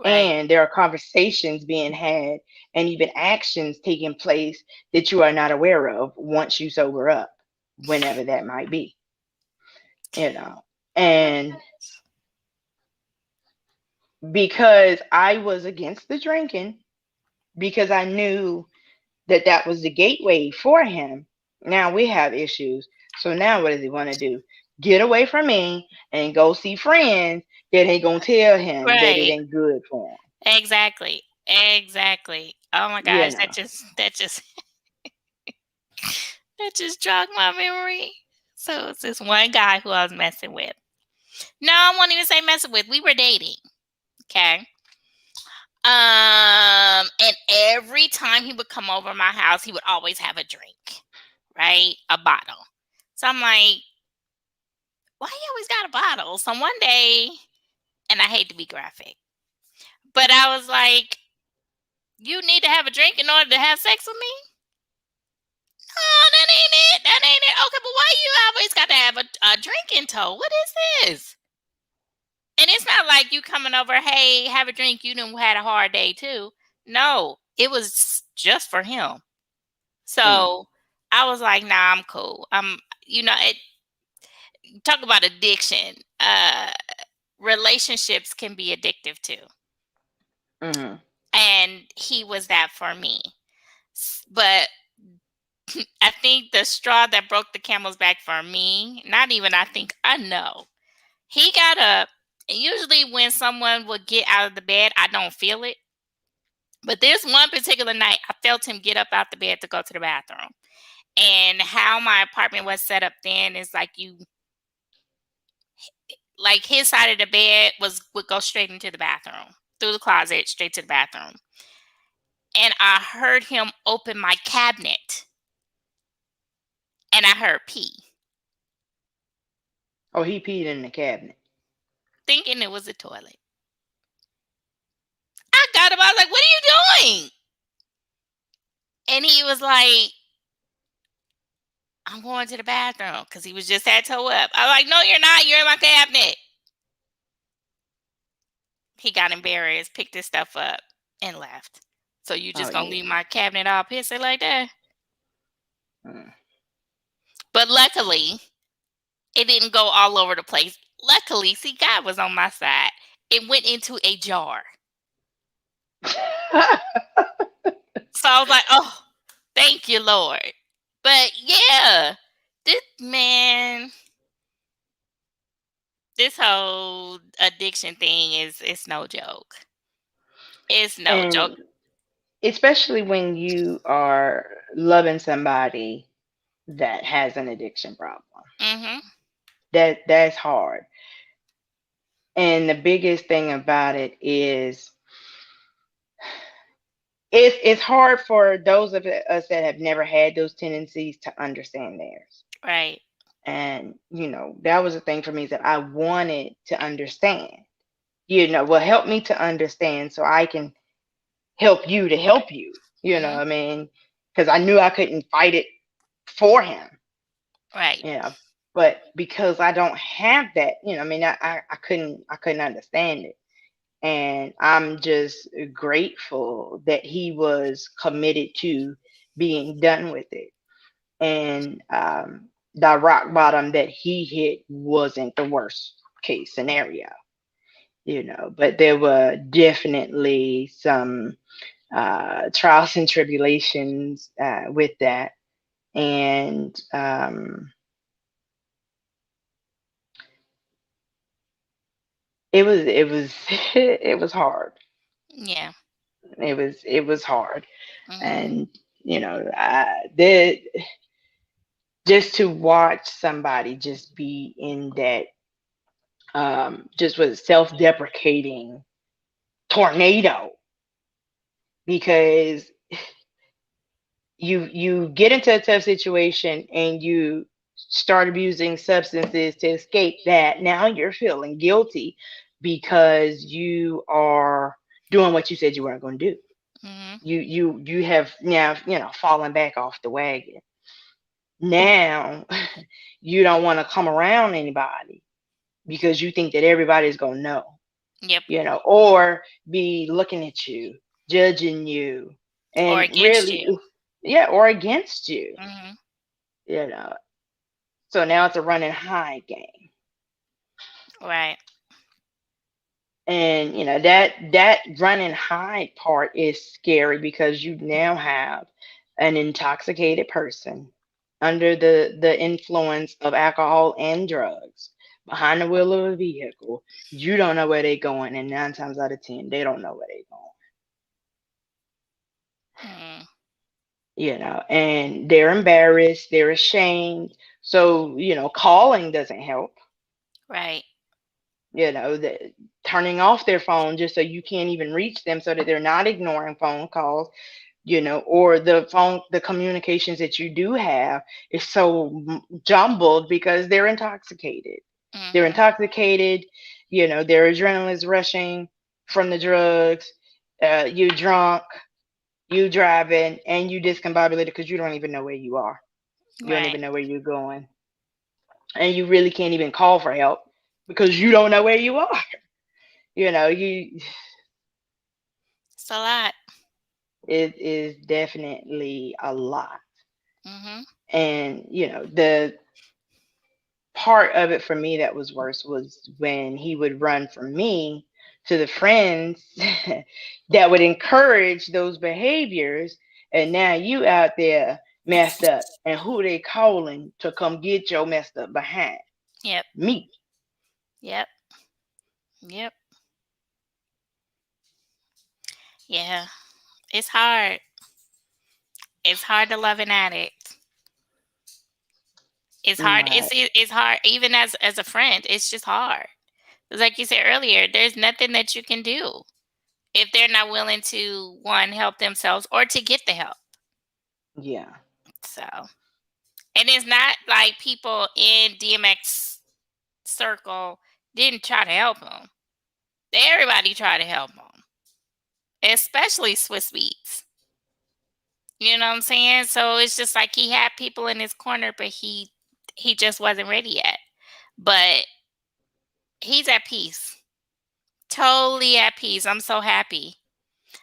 Right. And there are conversations being had and even actions taking place that you are not aware of once you sober up, whenever that might be, you know. And because I was against the drinking, because I knew that that was the gateway for him, now we have issues. So now what does he want to do? Get away from me and go see friends that ain't gonna tell him that it Right. ain't good for him. Exactly. Exactly. Oh my You gosh, know. that just jogged my memory. So it's this one guy who I was messing with. No, I won't even say messing with. We were dating. Okay. And every time he would come over my house, he would always have a drink, right? A bottle. So I'm like, why he always got a bottle? So one day, and I hate to be graphic, but I was like, you need to have a drink in order to have sex with me? Oh, that ain't it. That ain't it. Okay, but why you always got to have a drink in tow? What is this? And it's not like you coming over, hey, have a drink. You done had a hard day too. No, it was just for him. Mm, So I was like, nah, I'm cool. It talk about addiction. Relationships can be addictive too. mm, And he was that for me. But I think the straw that broke the camel's back for me, not even I think, I know. He got up, and usually when someone would get out of the bed, I don't feel it. But this one particular night, I felt him get up out the bed to go to the bathroom. And how my apartment was set up then is like his side of the bed would go straight into the bathroom, through the closet, straight to the bathroom. And I heard him open my cabinet, and I heard pee, oh, he peed in the cabinet. thinking it was a toilet. I got him. I was like, "What are you doing?" And he was like, "I'm going to the bathroom," because he was just had toe up. I was like, "No, you're not. You're in my cabinet." He got embarrassed, picked his stuff up, and left. So you Oh just gonna yeah. leave my cabinet all pissy like that? Mm. But luckily, it didn't go all over the place. Luckily, see, God was on my side. It went into a jar. So I was like, "Oh, thank you, Lord." But yeah, this man, this whole addiction thing is it's no joke. It's no joke. And especially when you are loving somebody that has an addiction problem. Mhm. That's hard. And the biggest thing about it is it's hard for those of us that have never had those tendencies to understand theirs. Right. And that was the thing for me, is that I wanted to understand. Well, help me to understand so I can help you to help you. Mhm. I mean, because I knew I couldn't fight it for him. Right. you know but because I don't have that, I mean, I couldn't understand it. And I'm just grateful that he was committed to being done with it. And the rock bottom that he hit wasn't the worst case scenario, but there were definitely some trials and tribulations with that. And it was it was hard. Yeah. It was hard. Mhm. And the just to watch somebody just be in that, just with self-deprecating tornado, because you get into a tough situation and you start abusing substances to escape that. Now you're feeling guilty because you are doing what you said you weren't going to do. Mhm. You have now, fallen back off the wagon. Now you don't want to come around anybody because you think that everybody's going to know. Yep. or be looking at you, judging you, Or and against really, you. yeah, or against you, Hmm. you know. So now it's a running high game. Right. And that running high part is scary because you now have an intoxicated person under the influence of alcohol and drugs behind the wheel of a vehicle. You don't know where they're going, and 9 times out of 10, they don't know where they're going. Mm. And they're embarrassed, they're ashamed. So, calling doesn't help. Right. Turning off their phone just so you can't even reach them so that they're not ignoring phone calls, or the communications that you do have is so jumbled because they're intoxicated. They're Hmm. intoxicated, their adrenaline is rushing from the drugs, you drunk, you driving, and you discombobulated because you don't even know where you are. You don't Right. even know where you're going. And you really can't even call for help because you don't know where you are. You It's a lot. It is definitely a lot. Hmm. And the part of it for me that was worse was when he would run from me to the friends that would encourage those behaviors, and now you out there messed up, and who they calling to come get your messed up behind? Yep. Me. Yep. Yep. Yeah. It's hard. It's hard to love an addict. It's hard. My It's hard even as a friend. It's just hard. 'Cause like you said earlier, there's nothing that you can do if they're not willing to one help themselves or to get the help. Yeah. So, and it's not like people in DMX circle didn't try to help him. Everybody tried to help him, especially Swiss Beats. You know what I'm saying? So it's just like he had people in his corner, but he just wasn't ready yet. But he's at peace. Totally at peace. I'm so happy.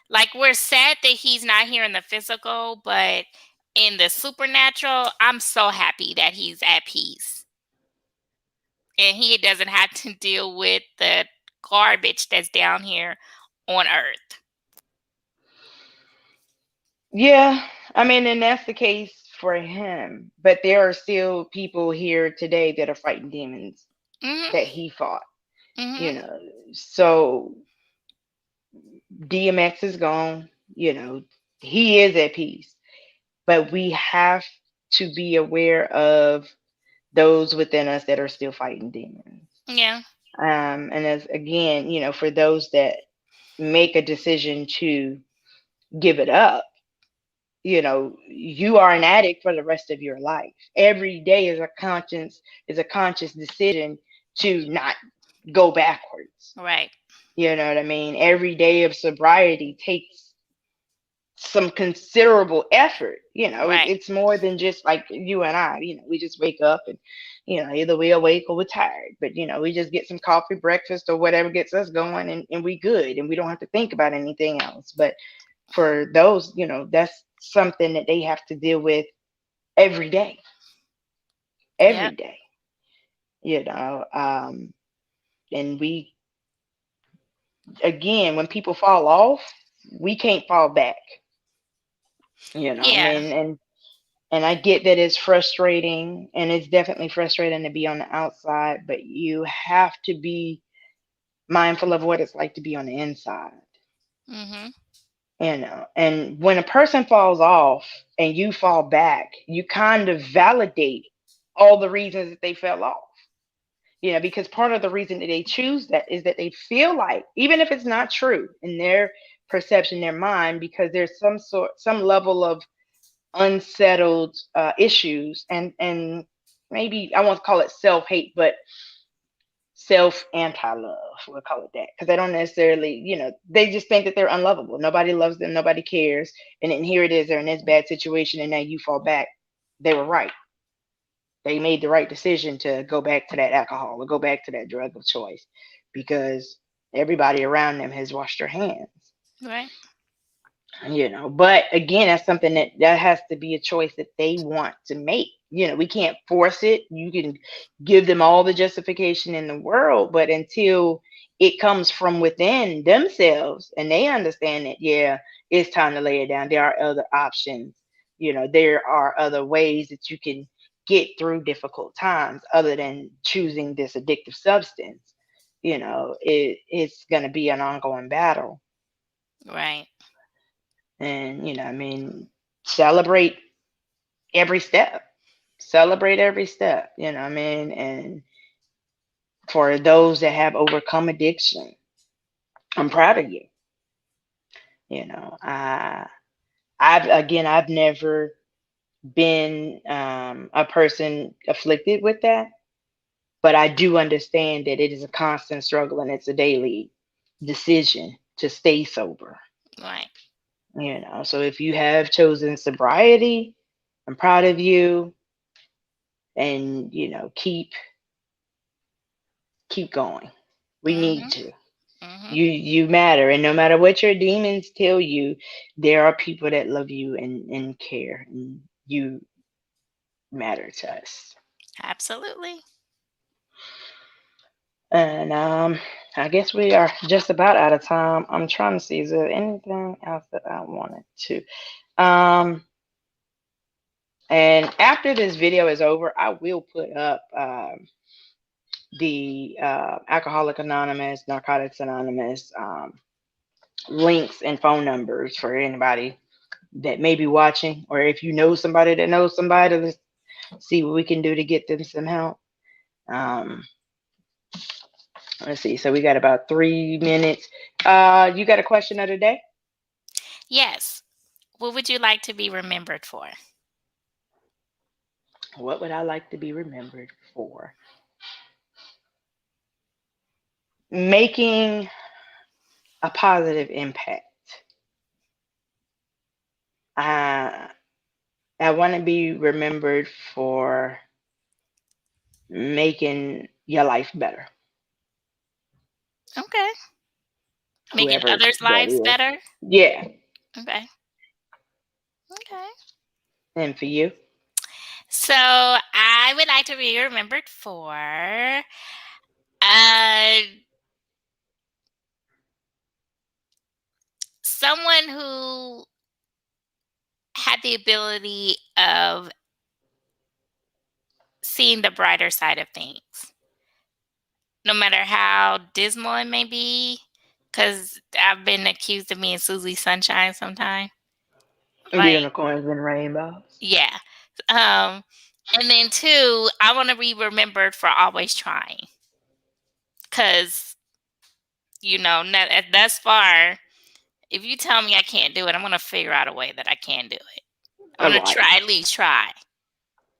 Like we're sad that he's not here in the physical, but in the supernatural, I'm so happy that he's at peace. And he doesn't have to deal with the garbage that's down here on earth. Yeah, I mean, and that's the case for him. But there are still people here today that are fighting demons Mhm. that he fought, you Mhm. know. So DMX is gone, you know, he is at peace. But we have to be aware of those within us that are still fighting demons. Yeah. And as again, for those that make a decision to give it up, you are an addict for the rest of your life. Every day is a conscious decision to not go backwards. Right. You know what I mean? Every day of sobriety takes some considerable effort. Right. It's more than just like you and I. We just wake up and either we awake or we're tired. But we just get some coffee, breakfast, or whatever gets us going, and we good, and we don't have to think about anything else. But for those, that's something that they have to deal with every day, Yep. every day. You know, and we again, when people fall off, we can't fall back. Yeah. And I get that it's frustrating, and it's definitely frustrating to be on the outside, but you have to be mindful of what it's like to be on the inside. Mhm. And when a person falls off and you fall back, you kind of validate all the reasons that they fell off. Because part of the reason that they choose that is that they feel like, even if it's not true in their perception, their mind, because there's some level of unsettled issues, and maybe I won't call it self-hate, but self anti-love, we'll call it that, because they don't necessarily, they just think that they're unlovable, nobody loves them, nobody cares, and then here it is, they're in this bad situation, and now you fall back. They were right. They made the right decision to go back to that alcohol or go back to that drug of choice, because everybody around them has washed their hands. Right. But again, that's something that has to be a choice that they want to make. We can't force it. You can give them all the justification in the world, but until it comes from within themselves and they understand that, yeah, it's time to lay it down, there are other options. There are other ways that you can get through difficult times other than choosing this addictive substance. It's going to be an ongoing battle. Right. And celebrate every step. Celebrate every step. And for those that have overcome addiction, I'm proud of you. I've never been a person afflicted with that, but I do understand that it is a constant struggle and it's a daily decision to stay sober. Right. So if you have chosen sobriety, I'm proud of you. And keep going. We need Mhm. to. Mhm. You matter, and no matter what your demons tell you, there are people that love you and care, and you matter to us. Absolutely. And I guess we are just about out of time. I'm trying to see, is there anything else that I wanted to and after this video is over, I will put up the Alcoholic Anonymous, Narcotics Anonymous links and phone numbers for anybody that may be watching, or if you know somebody that knows somebody, let's see what we can do to get them some help. Um, let's see. So we got about 3 minutes. You got a question of the day? Yes. What would you like to be remembered for? What would I like to be remembered for? Making a positive impact. Uh, I want to be remembered for making your life better, Okay. Making whoever others' that lives is. better? Yeah. Okay. Okay. And for you? So I would like to be remembered for uh, someone who had the ability of seeing the brighter side of things, no matter how dismal it may be. Because I've been accused of being Susie Sunshine sometime. Like, Unicorns and rainbows. yeah. Um, and then two, I want to be remembered for always trying. Because, thus far, if you tell me I can't do it, I'm going to figure out a way that I can do it. I'm All going to right. try, at least try.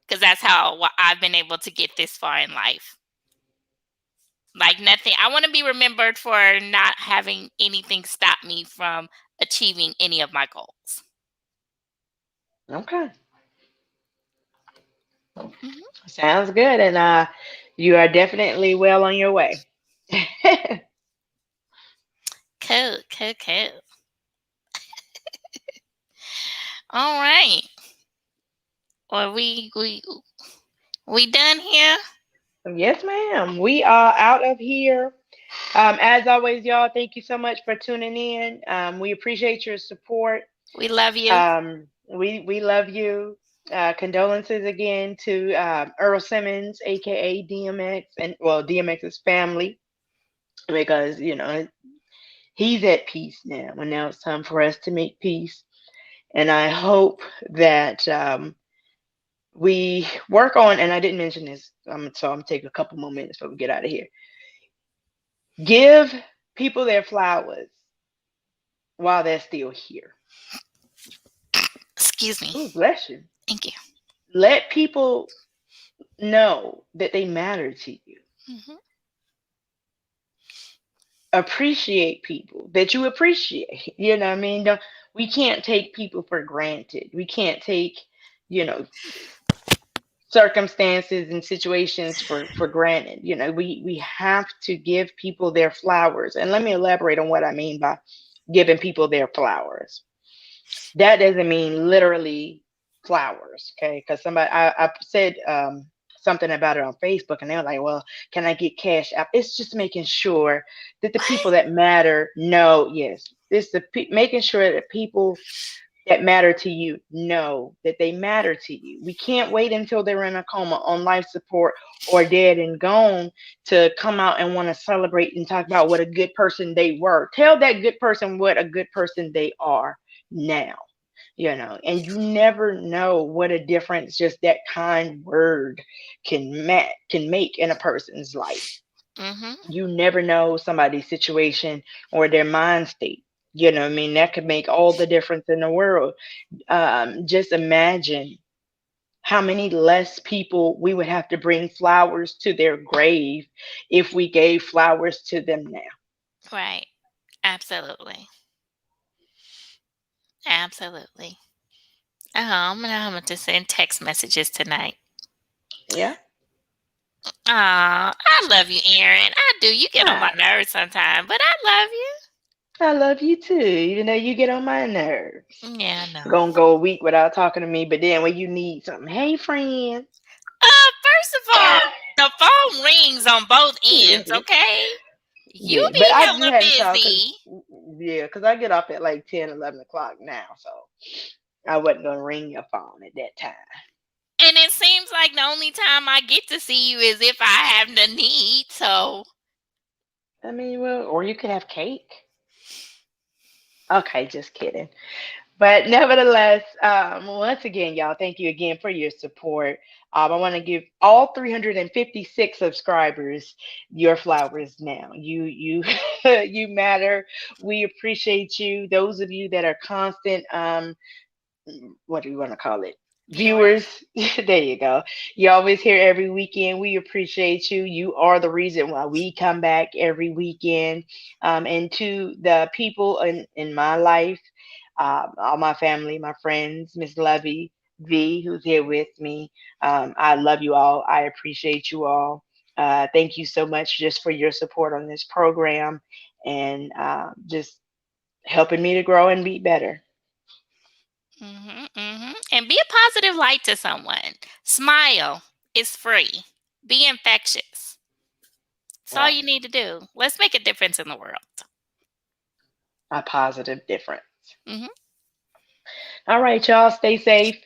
Because that's how I've been able to get this far in life. Like nothing. I want to be remembered for not having anything stop me from achieving any of my goals. Okay. Hmm. Sounds good. And you are definitely well on your way. Cool, cool, cool. All right. Well, we done here. Yes, ma'am. We are out of here. As always, y'all, thank you so much for tuning in. We appreciate your support. We love you. We love you. Condolences again to Earl Simmons, aka DMX, and well, DMX's family, because he's at peace now, and now it's time for us to make peace. And I hope that we work on. And I didn't mention this, so I'm gonna take a couple more minutes before we get out of here. Give people their flowers while they're still here. Excuse me. Ooh, bless you. Thank you. Let people know that they matter to you. Hmm. Appreciate people that you appreciate. You know what I mean? We can't take people for granted. We can't take, you know, circumstances and situations for granted. We have to give people their flowers. And let me elaborate on what I mean by giving people their flowers. That doesn't mean literally flowers, okay? Because I said something about it on Facebook, and they were like, "Well, can I get cash app?" It's just making sure that the people What? that matter know. Yes, it's making sure that people that matter to you know that they matter to you. We can't wait until they're in a coma, on life support, or dead and gone to come out and want to celebrate and talk about what a good person they were. Tell that good person what a good person they are now. And you never know what a difference just that kind word can make in a person's life. Mhm. You never know somebody's situation or their mind state. What I mean, that could make all the difference in the world. Just imagine how many less people we would have to bring flowers to their grave if we gave flowers to them now. Right. Absolutely. Absolutely. I'm gonna just send text messages tonight. Yeah. I love you, Aaron. I do. You get on my Ah, nerves sometimes, but I love you. I love you too, even though you get on my nerves. Yeah, I know. Gonna go a week without talking to me, but then when you need something, hey friend. First of all, the phone rings on both ends, okay? You Yeah, but be I just hella hadn't talked because busy. yeah, because I get up at like 10, 11 o'clock now, so I wasn't gonna ring your phone at that time. And it seems like the only time I get to see you is if I have the need. So, I mean, well, or you could have cake. Okay, just kidding. But nevertheless, once again, y'all, thank you again for your support. I want to give all 356 subscribers your flowers now. You you matter. We appreciate you. Those of you that are constant what do you want to call it? viewers. Viewers. There you go. You always here every weekend. We appreciate you. You are the reason why we come back every weekend. And to the people in my life, all my family, my friends, Miss Lovey V, who's here with me. I love you all. I appreciate you all. Thank you so much just for your support on this program and just helping me to grow and be better. And be a positive light to someone. Smile. It's free. Be infectious. That's all Yeah, you need to do. Let's make a difference in the world. a positive difference. hmm All right, y'all, stay safe.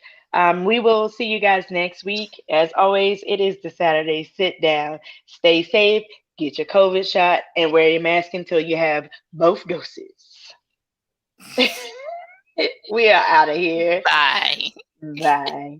We will see you guys next week. As always, it is the Saturday sit down. Stay safe, get your COVID shot, and wear your mask until you have both doses. We are out of here. Bye. Bye.